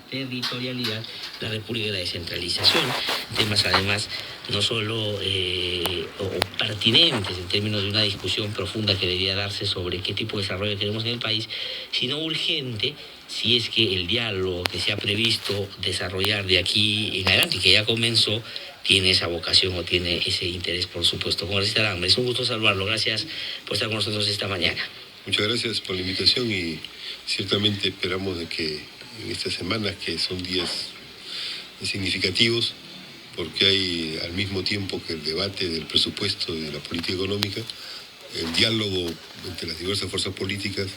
territorialidad, la República y la descentralización, temas además no solo o pertinentes en términos de una discusión profunda que debería darse sobre qué tipo de desarrollo queremos en el país, sino urgente si es que el diálogo que se ha previsto desarrollar de aquí en adelante y que ya comenzó tiene esa vocación o tiene ese interés, por supuesto. Congresista Alambre, es un gusto saludarlo. Gracias por estar con nosotros esta mañana. Muchas gracias por la invitación y ciertamente esperamos de que en estas semanas, que son días significativos, porque hay al mismo tiempo que el debate del presupuesto y de la política económica, el diálogo entre las diversas fuerzas políticas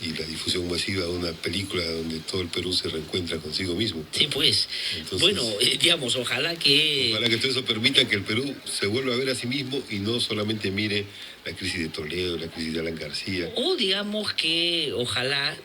y la difusión masiva de una película donde todo el Perú se reencuentra consigo mismo. Sí, pues. Entonces, bueno, digamos, ojalá que todo eso permita que el Perú se vuelva a ver a sí mismo y no solamente mire la crisis de Toledo, la crisis de Alan García. O digamos que ojalá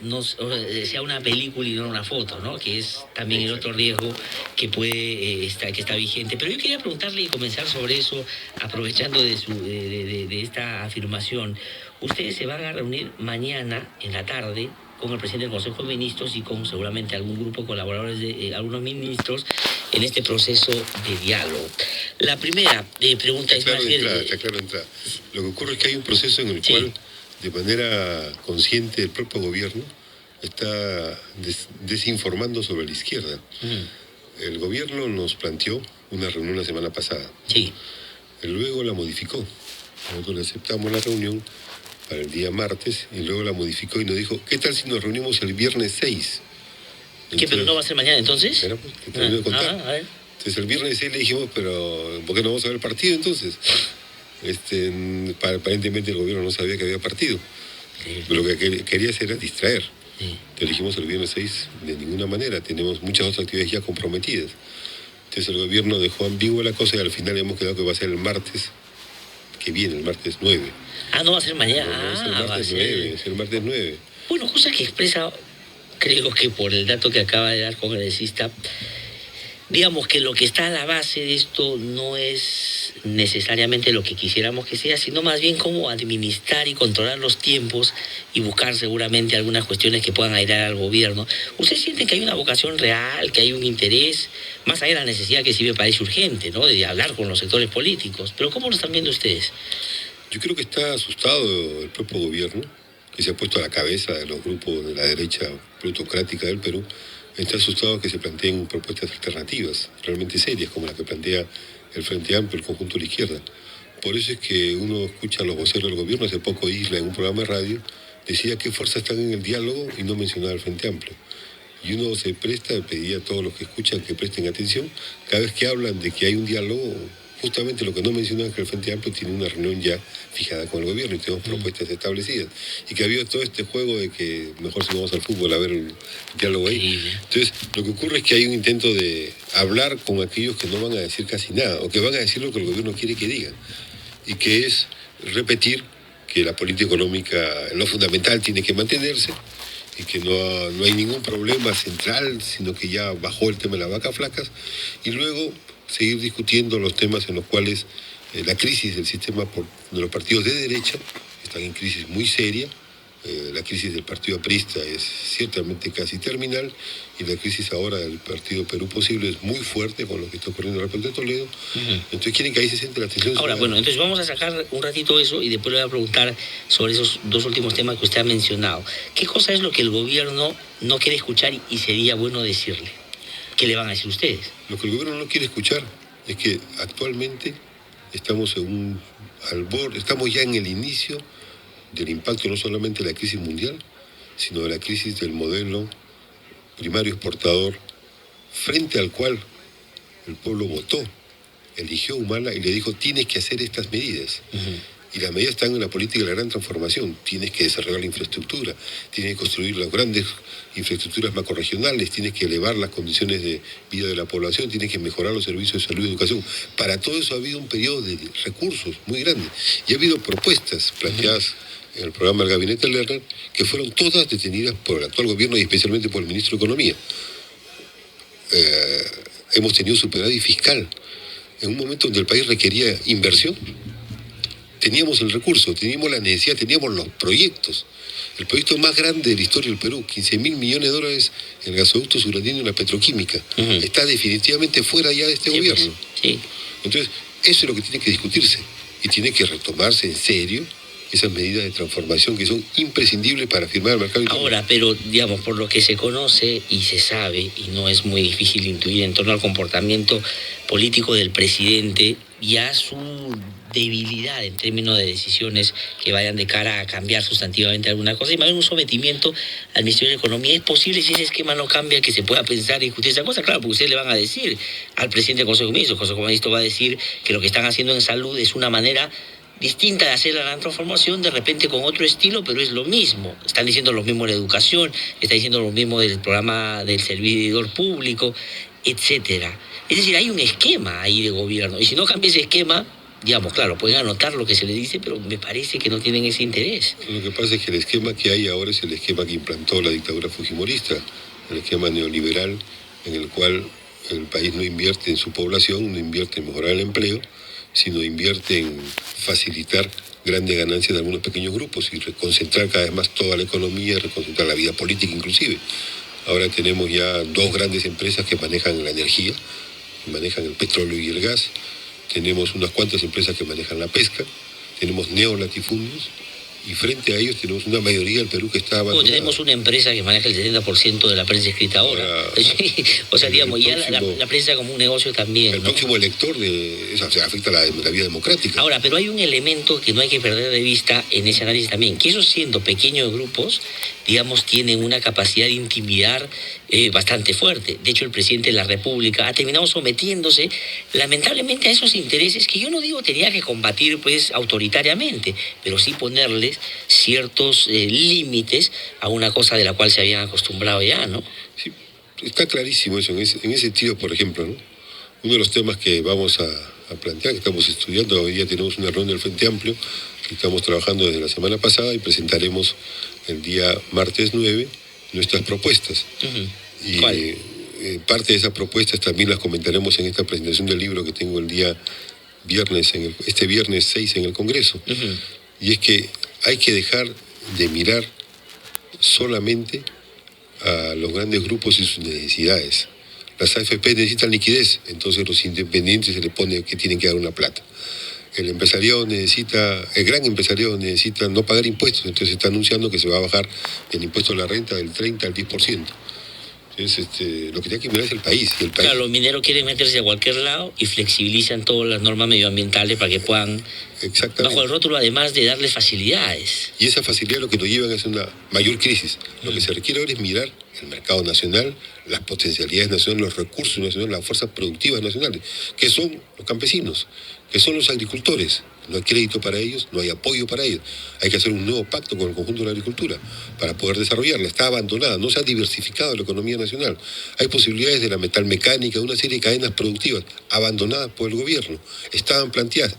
sea una película y no una foto, ¿no? Que es también el otro riesgo que puede que está vigente. Pero yo quería preguntarle y comenzar sobre eso, aprovechando de esta afirmación. Ustedes se van a reunir mañana en la tarde con el presidente del Consejo de Ministros y con seguramente algún grupo de colaboradores de algunos ministros en este proceso de diálogo. La primera pregunta es más bien... Está claro de entrada. Lo que ocurre es que hay un proceso en el cual, de manera consciente, el propio gobierno está desinformando sobre la izquierda. El gobierno nos planteó una reunión la semana pasada. Sí. Luego la modificó. Nosotros le aceptamos la reunión para el día martes y luego la modificó y nos dijo, ¿qué tal si nos reunimos el viernes 6? ¿Qué, pero no va a ser mañana entonces? Espera, pues, te termino de contar. Entonces el viernes 6 le dijimos, pero ¿por qué no vamos a ver el partido entonces? Aparentemente el gobierno no sabía que había partido. Pero lo que quería hacer era distraer. Te dijimos el viernes 6 de ninguna manera, tenemos muchas otras actividades ya comprometidas. Entonces el gobierno dejó ambigua la cosa y al final hemos quedado que va a ser el martes que viene, el martes 9. No va a ser mañana. No, es el martes 9, es el martes 9. Bueno, cosa que expresa, creo que por el dato que acaba de dar congresista, digamos que lo que está a la base de esto no es necesariamente lo que quisiéramos que sea, sino más bien cómo administrar y controlar los tiempos y buscar seguramente algunas cuestiones que puedan airar al gobierno. ¿Usted siente que hay una vocación real, que hay un interés, más allá de la necesidad que sí me parece urgente, ¿no?, de hablar con los sectores políticos? Pero ¿cómo lo están viendo ustedes? Yo creo que está asustado el propio gobierno, que se ha puesto a la cabeza de los grupos de la derecha plutocrática del Perú. Está asustado que se planteen propuestas alternativas, realmente serias, como la que plantea el Frente Amplio, el conjunto de la izquierda. Por eso es que uno escucha a los voceros del gobierno, hace poco Isla, en un programa de radio, decía qué fuerzas están en el diálogo y no mencionaba el Frente Amplio. Y uno se presta, pedía a todos los que escuchan que presten atención, cada vez que hablan de que hay un diálogo, justamente lo que no mencionan es que el Frente Amplio tiene una reunión ya fijada con el gobierno y tenemos propuestas establecidas. Y que había todo este juego de que mejor si vamos al fútbol a ver el diálogo ahí. Entonces, lo que ocurre es que hay un intento de hablar con aquellos que no van a decir casi nada, o que van a decir lo que el gobierno quiere que digan. Y que es repetir que la política económica, en lo fundamental, tiene que mantenerse, y que no hay ningún problema central, sino que ya bajó el tema de las vacas flacas, y luego seguir discutiendo los temas en los cuales la crisis del sistema de los partidos de derecha están en crisis muy seria. La crisis del partido aprista es ciertamente casi terminal y la crisis ahora del partido Perú Posible es muy fuerte con lo que está ocurriendo respecto de Toledo. Entonces quieren que ahí se centre la atención. Ahora, bueno, entonces vamos a sacar un ratito eso y después le voy a preguntar sobre esos dos últimos temas que usted ha mencionado. ¿Qué cosa es lo que el gobierno no quiere escuchar y sería bueno decirle? ¿Qué le van a decir ustedes? Lo que el gobierno no quiere escuchar es que actualmente estamos estamos ya en el inicio del impacto no solamente de la crisis mundial, sino de la crisis del modelo primario exportador, frente al cual el pueblo votó, eligió Humala y le dijo, tienes que hacer estas medidas. Y las medidas están en la política de la gran transformación. Tienes que desarrollar la infraestructura, tienes que construir las grandes infraestructuras macrorregionales, tienes que elevar las condiciones de vida de la población, tienes que mejorar los servicios de salud y educación. Para todo eso ha habido un periodo de recursos muy grande. Y ha habido propuestas planteadas en el programa del Gabinete Lerner, que fueron todas detenidas por el actual gobierno y especialmente por el ministro de Economía. Hemos tenido superávit fiscal en un momento donde el país requería inversión. teníamos el recurso, teníamos la necesidad, teníamos los proyectos. El proyecto más grande de la historia del Perú, 15.000 millones de dólares en el gasoducto surandino y la petroquímica, está definitivamente fuera ya de este gobierno. Pues, sí. Entonces, eso es lo que tiene que discutirse y tiene que retomarse en serio esas medidas de transformación que son imprescindibles para firmar el mercado interno. Ahora, pero digamos, por lo que se conoce y se sabe, y no es muy difícil intuir en torno al comportamiento político del presidente, ya su debilidad en términos de decisiones que vayan de cara a cambiar sustantivamente alguna cosa, y más bien un sometimiento al Ministerio de Economía. ¿Es posible, si ese esquema no cambia, que se pueda pensar y discutir esa cosa? Claro, porque ustedes le van a decir al presidente del Consejo de Ministros, el Consejo de Ministros va a decir que lo que están haciendo en salud es una manera distinta de hacer la gran transformación, de repente con otro estilo, pero es lo mismo. Están diciendo lo mismo de la educación, están diciendo lo mismo del programa del servidor público, etcétera. Es decir, hay un esquema ahí de gobierno, y si no cambia ese esquema, digamos, claro, pueden anotar lo que se le dice, pero me parece que no tienen ese interés. Lo que pasa es que el esquema que hay ahora es el esquema que implantó la dictadura fujimorista, el esquema neoliberal en el cual el país no invierte en su población, no invierte en mejorar el empleo, sino invierte en facilitar grandes ganancias de algunos pequeños grupos y reconcentrar cada vez más toda la economía, reconcentrar la vida política inclusive. Ahora tenemos ya dos grandes empresas que manejan la energía, que manejan el petróleo y el gas, tenemos unas cuantas empresas que manejan la pesca, tenemos neolatifundios, y frente a ellos tenemos una mayoría del Perú que está abandonada. Tenemos una empresa que maneja el 70% de la prensa escrita ahora. O sea, digamos, ya la prensa como un negocio también. El próximo elector afecta la vida democrática. Ahora, pero hay un elemento que no hay que perder de vista en ese análisis también, que esos siendo pequeños grupos, digamos, tienen una capacidad de intimidar bastante fuerte. De hecho, el presidente de la República ha terminado sometiéndose, lamentablemente, a esos intereses que yo no digo tenía que combatir, pues, autoritariamente, pero sí ponerles ciertos límites a una cosa de la cual se habían acostumbrado ya, ¿no? Sí, está clarísimo eso. En ese sentido, por ejemplo, ¿no? Uno de los temas que vamos a plantear, que estamos estudiando, hoy día tenemos una reunión del Frente Amplio, que estamos trabajando desde la semana pasada y presentaremos el día martes 9 nuestras propuestas. Y parte de esas propuestas también las comentaremos en esta presentación del libro que tengo el día viernes, este viernes 6 en el Congreso. Y es que hay que dejar de mirar solamente a los grandes grupos y sus necesidades. Las AFP necesitan liquidez, entonces los independientes se les pone que tienen que dar una plata. El gran empresariado necesita no pagar impuestos, entonces se está anunciando que se va a bajar el impuesto a la renta del 30 al 10%. Entonces, lo que tiene que mirar es el país. Claro, los mineros quieren meterse a cualquier lado y flexibilizan todas las normas medioambientales para que puedan, bajo el rótulo, además de darles facilidades. Y esa facilidad lo que nos lleva es una mayor crisis. Lo que se requiere ahora es mirar el mercado nacional, las potencialidades nacionales, los recursos nacionales, las fuerzas productivas nacionales, que son los campesinos, que son los agricultores. No hay crédito para ellos, no hay apoyo para ellos. Hay que hacer un nuevo pacto con el conjunto de la agricultura para poder desarrollarla. Está abandonada, no se ha diversificado la economía nacional. Hay posibilidades de la metalmecánica, de una serie de cadenas productivas abandonadas por el gobierno. Están planteadas,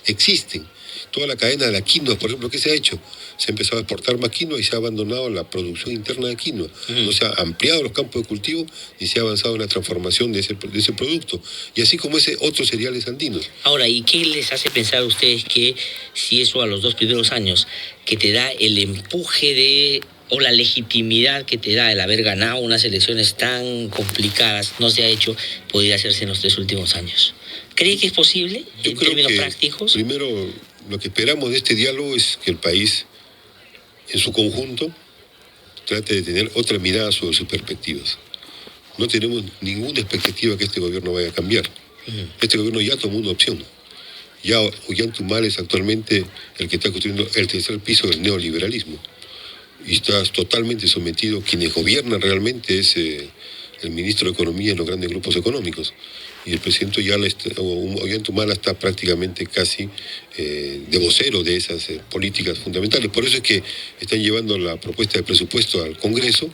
existen. Toda la cadena de la quinoa, por ejemplo, ¿qué se ha hecho? Se ha empezado a exportar más quinoa y se ha abandonado la producción interna de quinoa. No se ha ampliado los campos de cultivo y se ha avanzado en la transformación de ese producto. Y así como otros cereales andinos. Ahora, ¿y qué les hace pensar a ustedes que si eso a los 2 primeros años, que te da el empuje o la legitimidad que te da el haber ganado unas elecciones tan complicadas, no se ha hecho, podría hacerse en los 3 últimos años? ¿Cree que es posible en términos prácticos? Primero, lo que esperamos de este diálogo es que el país, en su conjunto, trate de tener otra mirada sobre sus perspectivas. No tenemos ninguna expectativa que este gobierno vaya a cambiar. Este gobierno ya tomó una opción. Ya Ollantaytamala es actualmente el que está construyendo el tercer piso del neoliberalismo. Y está totalmente sometido, quienes gobiernan realmente es el ministro de Economía y los grandes grupos económicos. Y el presidente Ollantaytamala está prácticamente casi de vocero de esas políticas fundamentales. Por eso es que están llevando la propuesta de presupuesto al Congreso,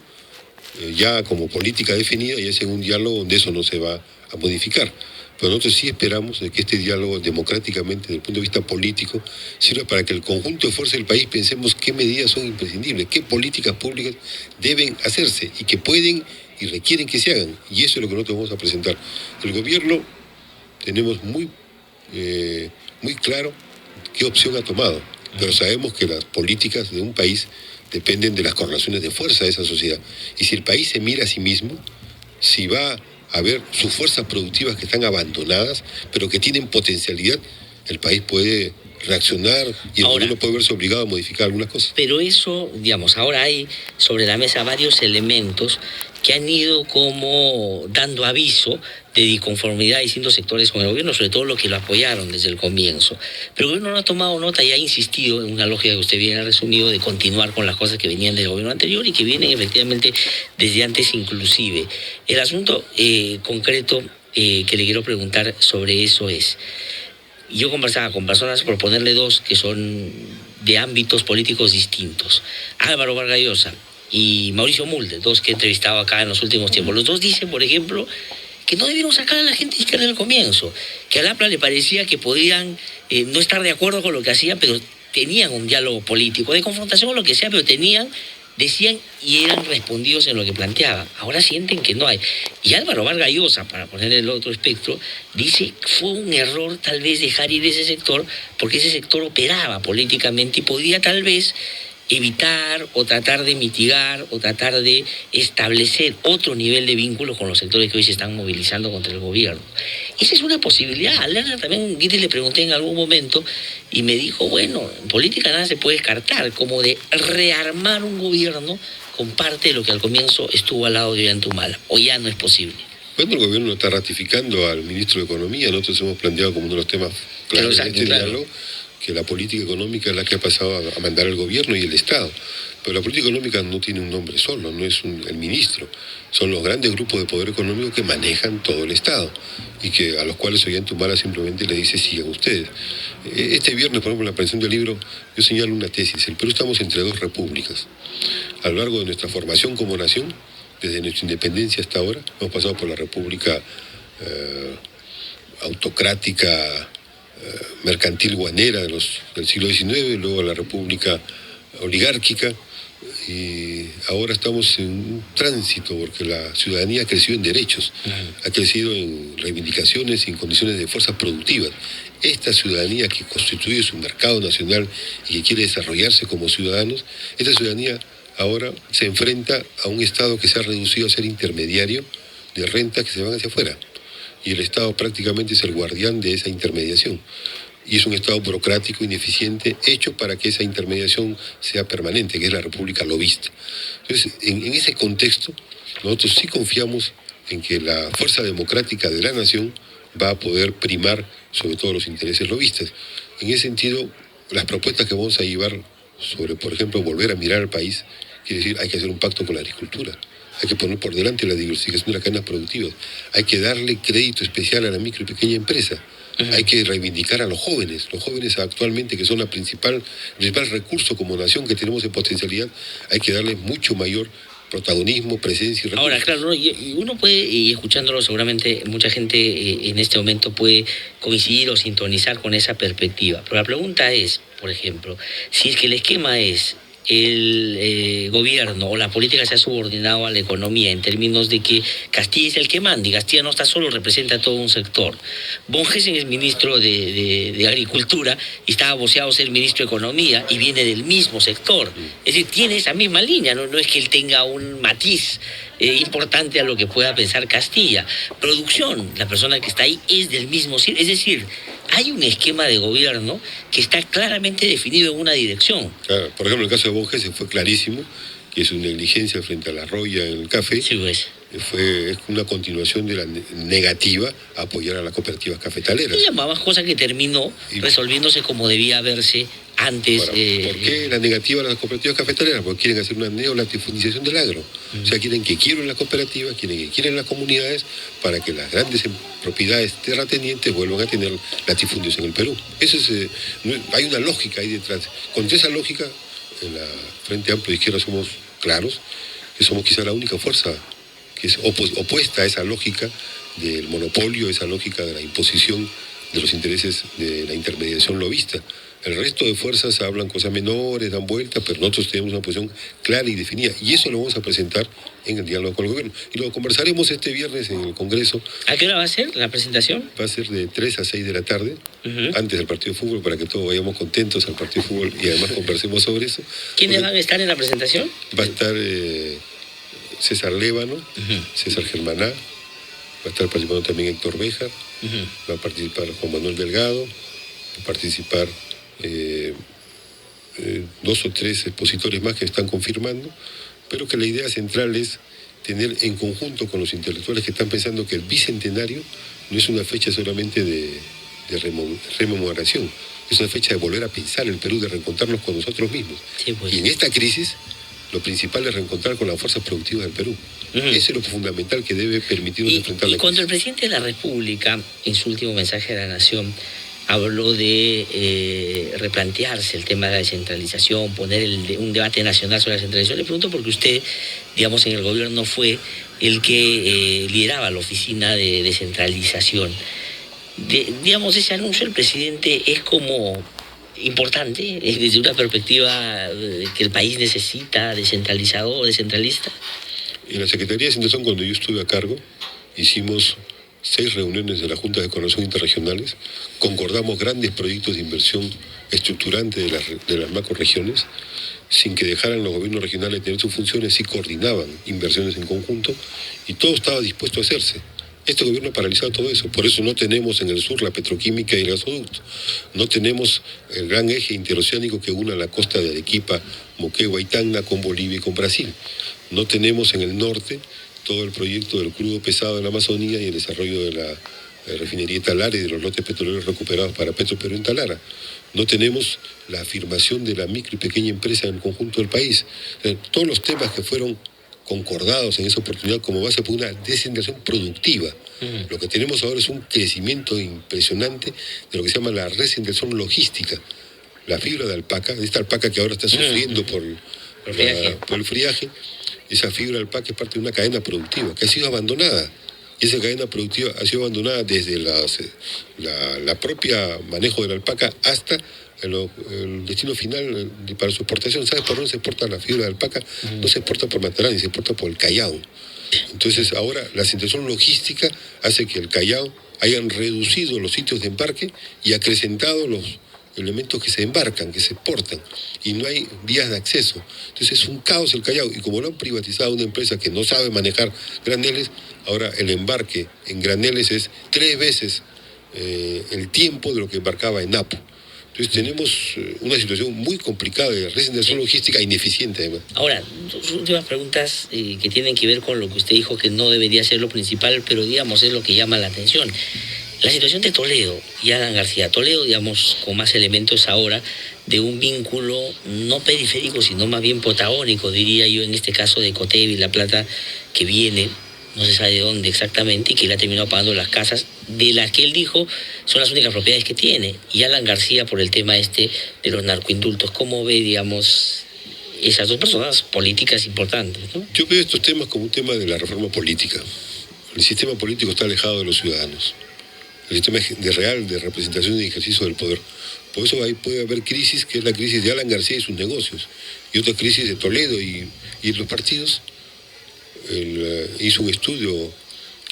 ya como política definida, y es en un diálogo donde eso no se va a modificar. Pero nosotros sí esperamos de que este diálogo democráticamente, desde el punto de vista político, sirva para que el conjunto de fuerzas del país pensemos qué medidas son imprescindibles, qué políticas públicas deben hacerse y que pueden y requieren que se hagan. Y eso es lo que nosotros vamos a presentar. El gobierno tenemos muy claro qué opción ha tomado. Pero sabemos que las políticas de un país dependen de las correlaciones de fuerza de esa sociedad. Y si el país se mira a sí mismo, si va a ver sus fuerzas productivas que están abandonadas, pero que tienen potencialidad, el país puede reaccionar y el gobierno puede verse obligado a modificar algunas cosas. Pero eso, digamos, ahora hay sobre la mesa varios elementos que han ido como dando aviso de disconformidad de distintos sectores con el gobierno, sobre todo los que lo apoyaron desde el comienzo. Pero el gobierno no ha tomado nota y ha insistido en una lógica que usted bien ha resumido de continuar con las cosas que venían del gobierno anterior y que vienen efectivamente desde antes inclusive. El asunto concreto que le quiero preguntar sobre eso es, yo conversaba con personas, por ponerle dos, que son de ámbitos políticos distintos. Álvaro Vargas Llosa y Mauricio Mulder, dos que he entrevistado acá en los últimos tiempos. Los dos dicen, por ejemplo, que no debieron sacar a la gente de izquierda al comienzo, que a Lapra le parecía que podían no estar de acuerdo con lo que hacían, pero tenían un diálogo político, de confrontación o lo que sea, pero decían y eran respondidos en lo que planteaban. Ahora sienten que no hay. Y Álvaro Vargas Llosa, para poner el otro espectro, dice que fue un error tal vez dejar ir ese sector, porque ese sector operaba políticamente y podía tal vez evitar o tratar de mitigar o tratar de establecer otro nivel de vínculos con los sectores que hoy se están movilizando contra el gobierno. Esa es una posibilidad. A Lerner también, Guidi, le pregunté en algún momento y me dijo, bueno, en política nada se puede descartar, como de rearmar un gobierno con parte de lo que al comienzo estuvo al lado de Ollantumala, o ya no es posible. Bueno, el gobierno está ratificando al ministro de Economía. Nosotros hemos planteado como uno de los temas claros de este diálogo, que la política económica es la que ha pasado a mandar el gobierno y el Estado. Pero la política económica no tiene un nombre solo, no es el ministro. Son los grandes grupos de poder económico que manejan todo el Estado y que a los cuales Ollantumala simplemente le dice sigan ustedes. Este viernes, por ejemplo, en la presentación del libro, yo señalo una tesis. El Perú estamos entre dos repúblicas. A lo largo de nuestra formación como nación, desde nuestra independencia hasta ahora, hemos pasado por la república autocrática, mercantil guanera del siglo XIX, luego la república oligárquica, y ahora estamos en un tránsito porque la ciudadanía ha crecido en derechos, ha crecido en reivindicaciones y en condiciones de fuerzas productivas. Esta ciudadanía que constituye su mercado nacional y que quiere desarrollarse como ciudadanos, esta ciudadanía ahora se enfrenta a un Estado que se ha reducido a ser intermediario de rentas que se van hacia afuera. Y el Estado prácticamente es el guardián de esa intermediación. Y es un Estado burocrático, ineficiente, hecho para que esa intermediación sea permanente, que es la república lobista. Entonces, en ese contexto, nosotros sí confiamos en que la fuerza democrática de la nación va a poder primar sobre todo los intereses lobistas. En ese sentido, las propuestas que vamos a llevar sobre, por ejemplo, volver a mirar al país, quiere decir, hay que hacer un pacto con la agricultura. Hay que poner por delante la diversificación de las cadenas productivas. Hay que darle crédito especial a la micro y pequeña empresa. Hay que reivindicar a los jóvenes. Los jóvenes actualmente, que son el principal recurso como nación que tenemos en potencialidad, hay que darle mucho mayor protagonismo, presencia y recursos. Ahora, claro, ¿no? Y uno puede, y escuchándolo seguramente mucha gente en este momento puede coincidir o sintonizar con esa perspectiva. Pero la pregunta es, por ejemplo, si es que el esquema es el gobierno o la política se ha subordinado a la economía en términos de que Castilla es el que manda y Castilla no está solo, representa a todo un sector. Von Gessen es ministro de Agricultura y estaba voceado a ser ministro de Economía y viene del mismo sector. Es decir, tiene esa misma línea, no es que él tenga un matiz importante a lo que pueda pensar Castilla. Producción, la persona que está ahí es del mismo, es decir, hay un esquema de gobierno que está claramente definido en una dirección. Claro, por ejemplo, el caso de Von Gessen fue clarísimo, que su negligencia frente a la roya en el café es una continuación de la negativa a apoyar a las cooperativas cafetaleras. Y llamaba cosas que terminó resolviéndose como debía verse antes. ¿Por qué la negativa a las cooperativas cafetaleras? Porque quieren hacer una neolatifundización del agro. O sea, quieren que quiebren las cooperativas, quieren que quiebren las comunidades para que las grandes propiedades terratenientes vuelvan a tener latifundios en el Perú. Eso es, hay una lógica ahí detrás. Contra esa lógica, en la Frente Amplio de Izquierda somos claros, que somos quizá la única fuerza que es opuesta a esa lógica del monopolio, esa lógica de la imposición de los intereses de la intermediación lobista. El resto de fuerzas hablan cosas menores, dan vueltas, pero nosotros tenemos una posición clara y definida. Y eso lo vamos a presentar en el diálogo con el gobierno. Y lo conversaremos este viernes en el Congreso. ¿A qué hora va a ser la presentación? Va a ser de 3 a 6 de la tarde, antes del partido de fútbol, para que todos vayamos contentos al partido de fútbol y además conversemos sobre eso. ¿Quiénes van a estar en la presentación? Va a estar César Lévano, César Germaná, va a estar participando también Héctor Béjar, va a participar Juan Manuel Delgado, va a participar 2 o 3 expositores más que están confirmando, pero que la idea central es tener en conjunto con los intelectuales que están pensando que el bicentenario no es una fecha solamente de rememoración, es una fecha de volver a pensar el Perú, de reencontrarnos con nosotros mismos. Sí, pues. Y en esta crisis, lo principal es reencontrar con las fuerzas productivas del Perú. Eso es lo fundamental que debe permitirnos enfrentar la crisis. Cuando el presidente de la República, en su último mensaje a la Nación, habló de replantearse el tema de la descentralización, poner un debate nacional sobre la descentralización. Le pregunto porque usted, digamos, en el gobierno fue el que lideraba la oficina de descentralización. Digamos, ese anuncio del presidente es como importante desde una perspectiva que el país necesita descentralizador, descentralista. En la Secretaría de Centración, cuando yo estuve a cargo, hicimos 6 reuniones de la Junta de Coordinación Interregionales, concordamos grandes proyectos de inversión estructurante de las macroregiones, sin que dejaran los gobiernos regionales de tener sus funciones, sí coordinaban inversiones en conjunto, y todo estaba dispuesto a hacerse. Este gobierno ha paralizado todo eso, por eso no tenemos en el sur la petroquímica y el gasoducto, no tenemos el gran eje interoceánico que une la costa de Arequipa, Moquegua y Tacna con Bolivia y con Brasil, no tenemos en el norte todo el proyecto del crudo pesado en la Amazonía y el desarrollo de la refinería Talara y de los lotes petroleros recuperados para Petroperú en Talara. No tenemos la afirmación de la micro y pequeña empresa en el conjunto del país. Todos los temas que fueron concordados en esa oportunidad como base por una descentralización productiva. Lo que tenemos ahora es un crecimiento impresionante de lo que se llama la recentralización logística. La fibra de alpaca, esta alpaca que ahora está sufriendo por el friaje, esa fibra de alpaca es parte de una cadena productiva que ha sido abandonada. Y esa cadena productiva ha sido abandonada desde la propia manejo de la alpaca hasta el destino final para su exportación. ¿Sabes por dónde se exporta la fibra de alpaca? No se exporta por Matarani, se exporta por el Callao. Entonces ahora la situación logística hace que el Callao hayan reducido los sitios de embarque y acrecentado los elementos que se embarcan, que se exportan, y no hay vías de acceso. Entonces es un caos el Callao, y como lo han privatizado una empresa que no sabe manejar graneles, ahora el embarque en graneles es 3 veces el tiempo de lo que embarcaba en Napo. Entonces tenemos una situación muy complicada de recentralización logística ineficiente además. Ahora, 2 últimas preguntas que tienen que ver con lo que usted dijo que no debería ser lo principal, pero digamos es lo que llama la atención. La situación de Toledo y Alan García. Toledo, digamos, con más elementos ahora de un vínculo no periférico, sino más bien protagónico, diría yo, en este caso de Cotevi, La Plata, que viene, no se sabe de dónde exactamente, y que le ha terminado pagando las casas, de las que él dijo son las únicas propiedades que tiene. Y Alan García por el tema de los narcoindultos. ¿Cómo ve, digamos, esas 2 personas políticas importantes, ¿no? Yo veo estos temas como un tema de la reforma política. El sistema político está alejado de los ciudadanos. El sistema de representación y ejercicio del poder. Por eso ahí puede haber crisis, que es la crisis de Alan García y sus negocios, y otra crisis de Toledo y los partidos. Él hizo un estudio,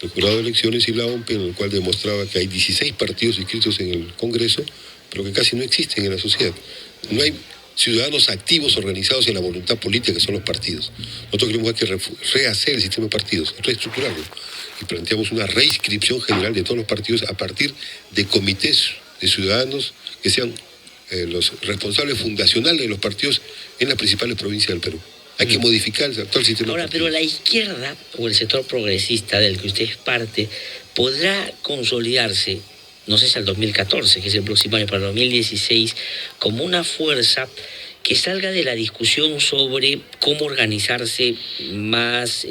el jurado de elecciones y la OMP, en el cual demostraba que hay 16 partidos inscritos en el Congreso, pero que casi no existen en la sociedad. No hay ciudadanos activos organizados en la voluntad política que son los partidos. Nosotros creemos que hay que rehacer el sistema de partidos, reestructurarlo. Y planteamos una reinscripción general de todos los partidos a partir de comités de ciudadanos que sean los responsables fundacionales de los partidos en las principales provincias del Perú. Hay que modificar el actual sistema. Ahora, pero la izquierda o el sector progresista del que usted es parte podrá consolidarse, no sé si al 2014, que es el próximo año, para el 2016, como una fuerza que salga de la discusión sobre cómo organizarse más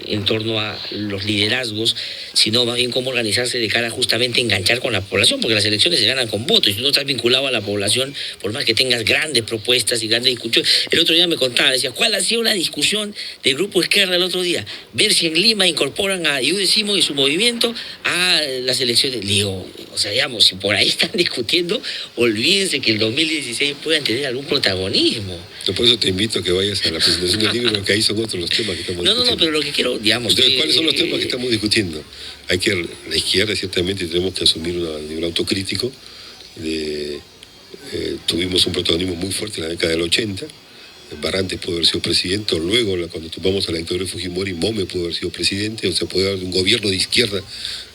en torno a los liderazgos, sino más bien cómo organizarse de cara justamente a enganchar con la población, porque las elecciones se ganan con votos, y si tú no estás vinculado a la población, por más que tengas grandes propuestas y grandes discusiones. El otro día me contaba, decía, ¿cuál ha sido la discusión del Grupo Izquierda el otro día? Ver si en Lima incorporan a Yude Simón y su movimiento a las elecciones. Le digo, o sea, digamos, si por ahí están discutiendo, olvídense que el 2016 puedan tener algún protagonismo. Por eso te invito a que vayas a la presentación del libro, porque ahí son otros los temas que estamos discutiendo. No, pero lo que quiero, digamos... Entonces, ¿cuáles son los temas que estamos discutiendo? La izquierda, ciertamente, tenemos que asumir un nivel autocrítico. Tuvimos un protagonismo muy fuerte en la década del 80. Barrantes pudo haber sido presidente, o luego, cuando vamos a la dictadura de Fujimori, Mome pudo haber sido presidente, o sea, puede haber un gobierno de izquierda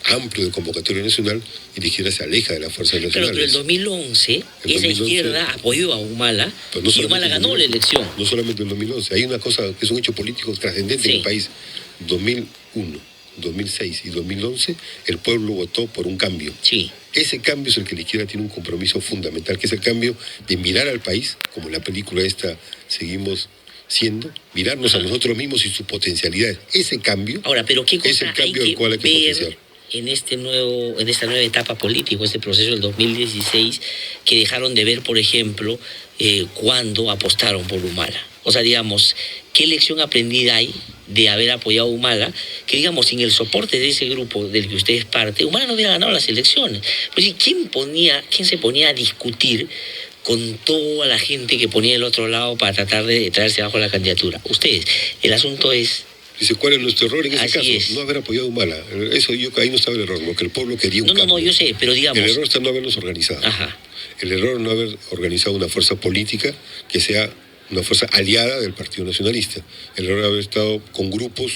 amplio de convocatoria nacional, y la izquierda se aleja de las fuerzas nacionales. Pero el 2011, esa izquierda apoyó a Humala, y Humala ganó la elección. No solamente el 2011, hay una cosa que es un hecho político trascendente en el país. 2001, 2006 y 2011, el pueblo votó por un cambio. Sí. Ese cambio es el que la izquierda tiene un compromiso fundamental, que es el cambio de mirar al país, como en la película esta seguimos siendo, mirarnos a nosotros mismos y sus potencialidades. Ese cambio. Ahora, pero ¿qué cosa es el cambio al cual hay que potenciar en esta nueva etapa política, este proceso del 2016, que dejaron de ver, por ejemplo, cuando apostaron por Humala? O sea, digamos, ¿qué lección aprendida hay de haber apoyado a Humala? Que, digamos, sin el soporte de ese grupo del que usted es parte, Humala no hubiera ganado las elecciones. Pues, ¿quién se ponía a discutir con toda la gente que ponía del otro lado para tratar de traerse abajo la candidatura? Ustedes. El asunto es... Dice, ¿cuál es nuestro error en ese caso? Es. No haber apoyado a Humala. Ahí no estaba el error, porque el pueblo quería un cambio. No, yo sé, pero digamos... El error está en no habernos organizado. Ajá. El error no haber organizado una fuerza política que sea una fuerza aliada del Partido Nacionalista. El error haber estado con grupos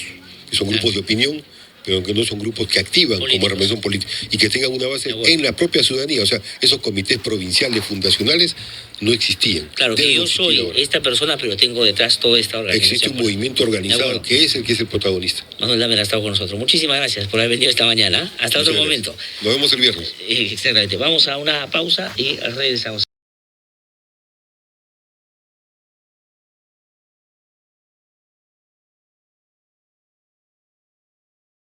que son grupos de opinión, pero que no son grupos que activan como representación política y que tengan una base en la propia ciudadanía. O sea, esos comités provinciales, fundacionales, no existían. Claro, que yo soy esta persona, pero tengo detrás toda esta organización. Existe un movimiento organizado que es el protagonista. Manuel Dávila ha estado con nosotros. Muchísimas gracias por haber venido esta mañana. Hasta otro momento. Nos vemos el viernes. Exactamente. Vamos a una pausa y regresamos.